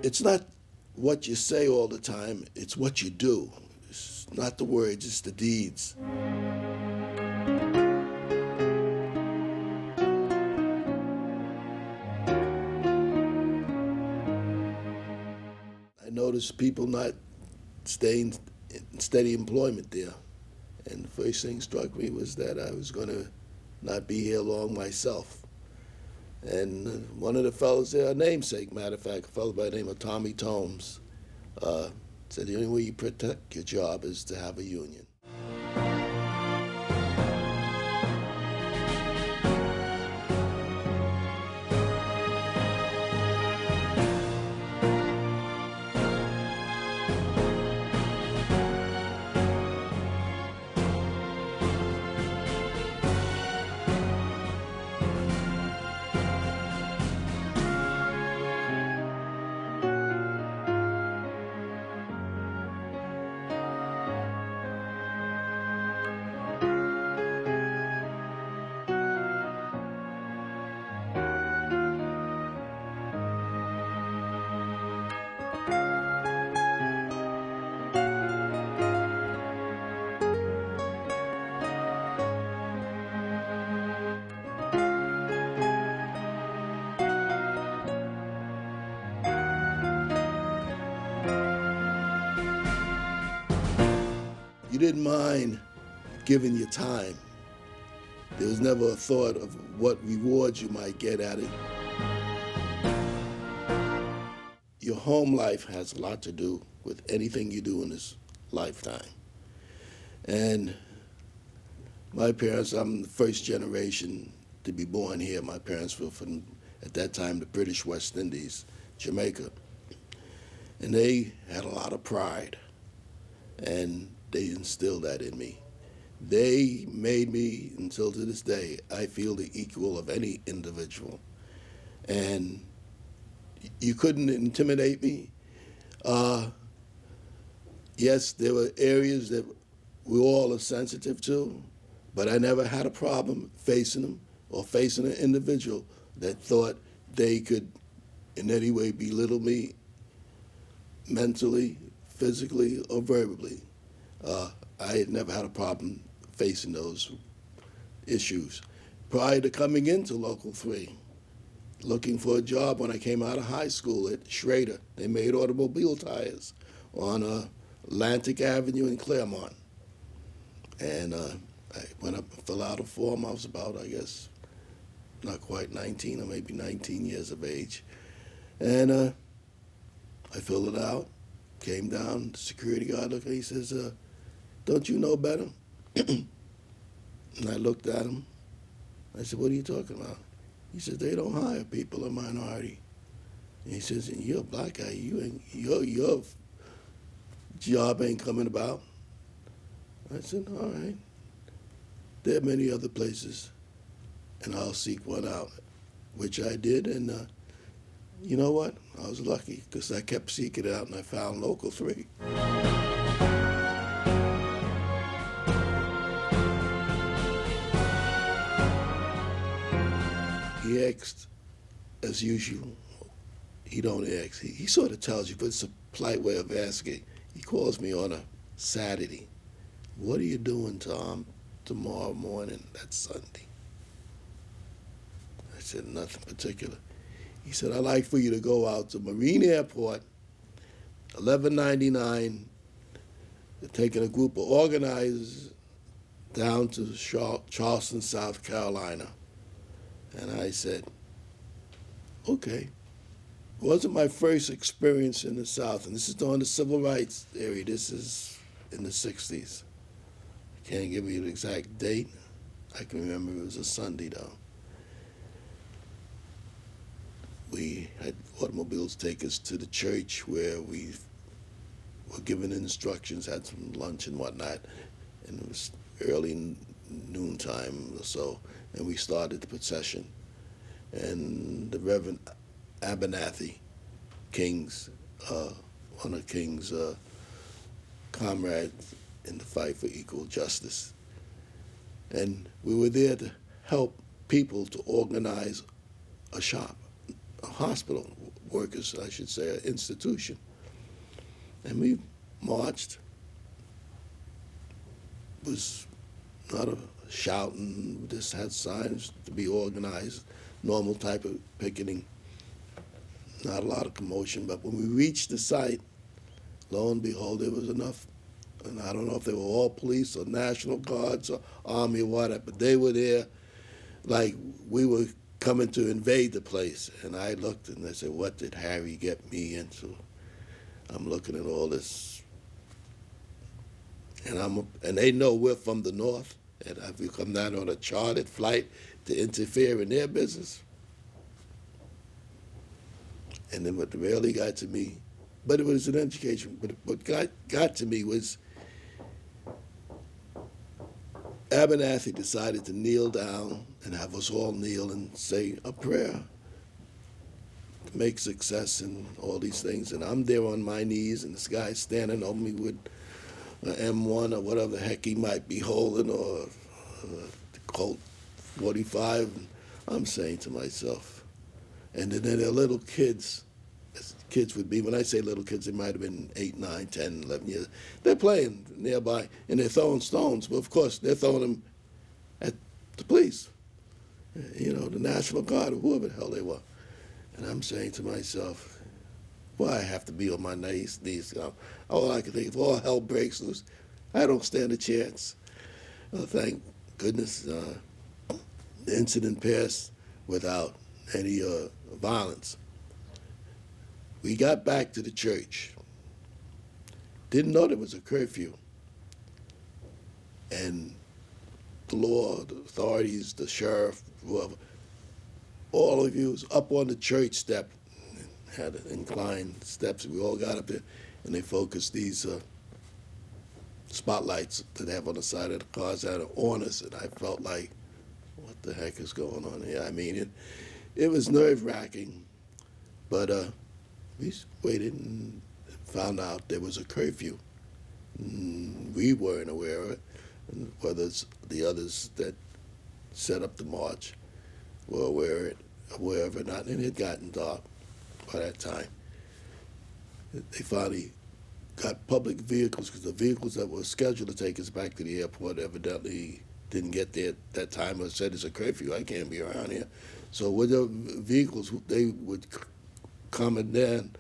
it's not what you say all the time, it's what you do. It's not the words, it's the deeds. I noticed people not staying in steady employment there. And the first thing struck me was that I was going to not be here long myself. And one of the fellows there, a namesake, matter of fact, a fellow by the name of Tommy Tomes, said the only way you protect your job is to have a union. You didn't mind giving your time. There was never a thought of what rewards you might get at it. Your home life has a lot to do with anything you do in this lifetime. And my parents, I'm the first generation to be born here. My parents were from, at that time, the British West Indies, Jamaica. And they had a lot of pride. And they instilled that in me. They made me, until to this day, I feel the equal of any individual. And you couldn't intimidate me. Yes, there were areas that we all are sensitive to, but I never had a problem facing them or facing an individual that thought they could in any way belittle me mentally, physically, or verbally. I had never had a problem facing those issues. Prior to coming into Local 3, looking for a job when I came out of high school at Schrader, they made automobile tires on Atlantic Avenue in Claremont. And I went up and filled out a form. I was about, I guess, not quite 19 or maybe 19 years of age. And I filled it out, came down, the security guard looked at me, he says, don't you know better? And I looked at him. I said, what are you talking about? He said, they don't hire people of minority. And he says, and you're a black guy, your job ain't coming about. I said, all right. There are many other places, and I'll seek one out, which I did, and you know what? I was lucky, because I kept seeking it out, and I found Local 3. He asked, as usual. He don't ask. He sort of tells you, but it's a polite way of asking. He calls me on a Saturday. What are you doing, Tom, tomorrow morning? That's Sunday. I said, nothing particular. He said, I'd like for you to go out to Marine Airport, 1199, taking a group of organizers down to Charleston, South Carolina. And I said, okay. It wasn't my first experience in the South, and this is during the Civil Rights area. This is in the 60s. I can't give you the exact date. I can remember it was a Sunday, though. We had automobiles take us to the church where we were given instructions, had some lunch and whatnot, and it was early noontime or so, and we started the procession. And the Reverend Abernathy, King's, one of King's comrades in the fight for equal justice. And we were there to help people to organize a shop, a hospital, workers, I should say, institution. And we marched. It was not a shouting, we just had signs to be organized, normal type of picketing, not a lot of commotion. But when we reached the site, lo and behold, there was enough, and I don't know if they were all police or National Guards or Army or whatever, but they were there like we were coming to invade the place. And I looked and I said, what did Harry get me into? I'm looking at all this, and they know we're from the north, and have you come down on a chartered flight to interfere in their business? And then what really got to me, but it was an education, but what got to me was Abernathy decided to kneel down and have us all kneel and say a prayer to make success and all these things. And I'm there on my knees, and this guy's standing over me with an M1 or whatever the heck he might be holding, or the Colt 45. And I'm saying to myself, and then there are little kids. Kids would be, when I say little kids, they might have been 8, 9, 10, 11 years. They're playing nearby, and they're throwing stones. But of course, they're throwing them at the police, the National Guard, or whoever the hell they were. And I'm saying to myself, why I have to be on my knees? All I can think, if all hell breaks loose, I don't stand a chance. Thank goodness the incident passed without any violence. We got back to the church. Didn't know there was a curfew. And the law, the authorities, the sheriff, whoever, all of you was up on the church step, had inclined steps. We all got up there, and they focused these spotlights that they have on the side of the cars out on us, and I felt like, what the heck is going on here? I mean, it was nerve-wracking, but we waited and found out there was a curfew. We weren't aware of it, and whether it's the others that set up the march were aware of it or not, and it had gotten dark by that time. They finally got public vehicles, because the vehicles that were scheduled to take us back to the airport evidently didn't get there at that time, or said it's a curfew, I can't be around here. So with the vehicles, they would come and then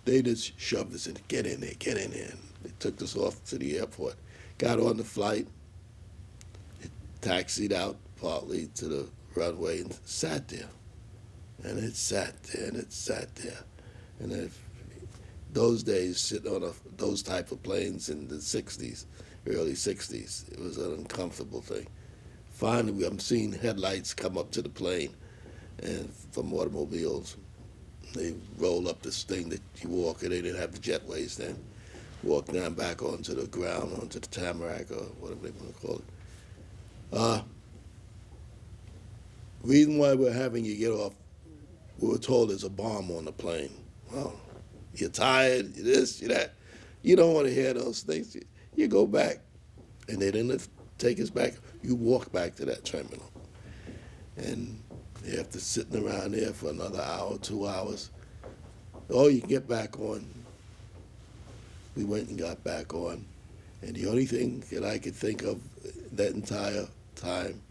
they just shoved us in, get in there. And they took us off to the airport, got on the flight, taxied out partly to the runway and sat there. And it sat there, and it sat there. And if those days, sitting on those type of planes in the 60s, early 60s, it was an uncomfortable thing. Finally, I'm seeing headlights come up to the plane, and from automobiles. They roll up this thing that you walk, and they didn't have the jetways then. Walk down back onto the ground, onto the tamarack, or whatever they want to call it. Reason why we're having you get off, we were told there's a bomb on the plane. Well, you're tired, you're this, you're that. You don't want to hear those things. You go back, and they didn't take us back. You walk back to that terminal. And after sitting around there for another hour, 2 hours, you can get back on. We went and got back on. And the only thing that I could think of that entire time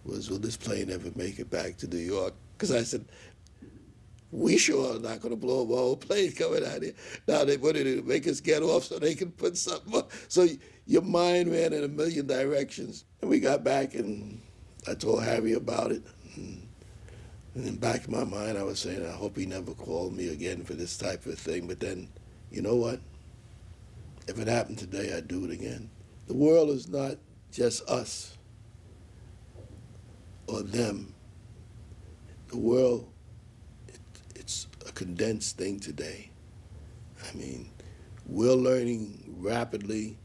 was, will this plane ever make it back to New York? Because I said, we sure are not going to blow up our whole plane coming out here. Now they wanted to make us get off so they can put something up. So your mind ran in a million directions. And we got back, and I told Harry about it. And in the back of my mind, I was saying, I hope he never called me again for this type of thing. But then, you know what? If it happened today, I'd do it again. The world is not just us or them. The world, it's a condensed thing today. I mean, we're learning rapidly,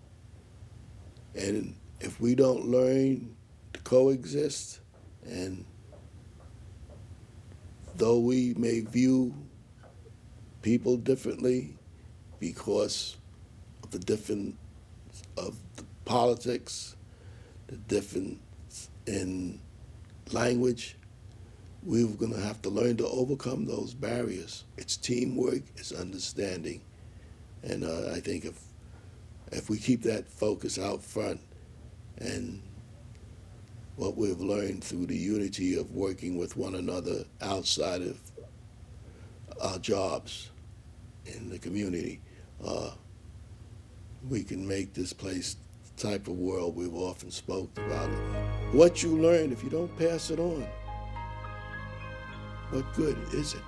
and if we don't learn to coexist, and though we may view people differently because of the difference of the politics, the difference in language, we're going to have to learn to overcome those barriers. It's teamwork, it's understanding. And I think if we keep that focus out front and what we've learned through the unity of working with one another outside of our jobs in the community, we can make this place the type of world we've often spoke about. What you learn, if you don't pass it on, what good is it?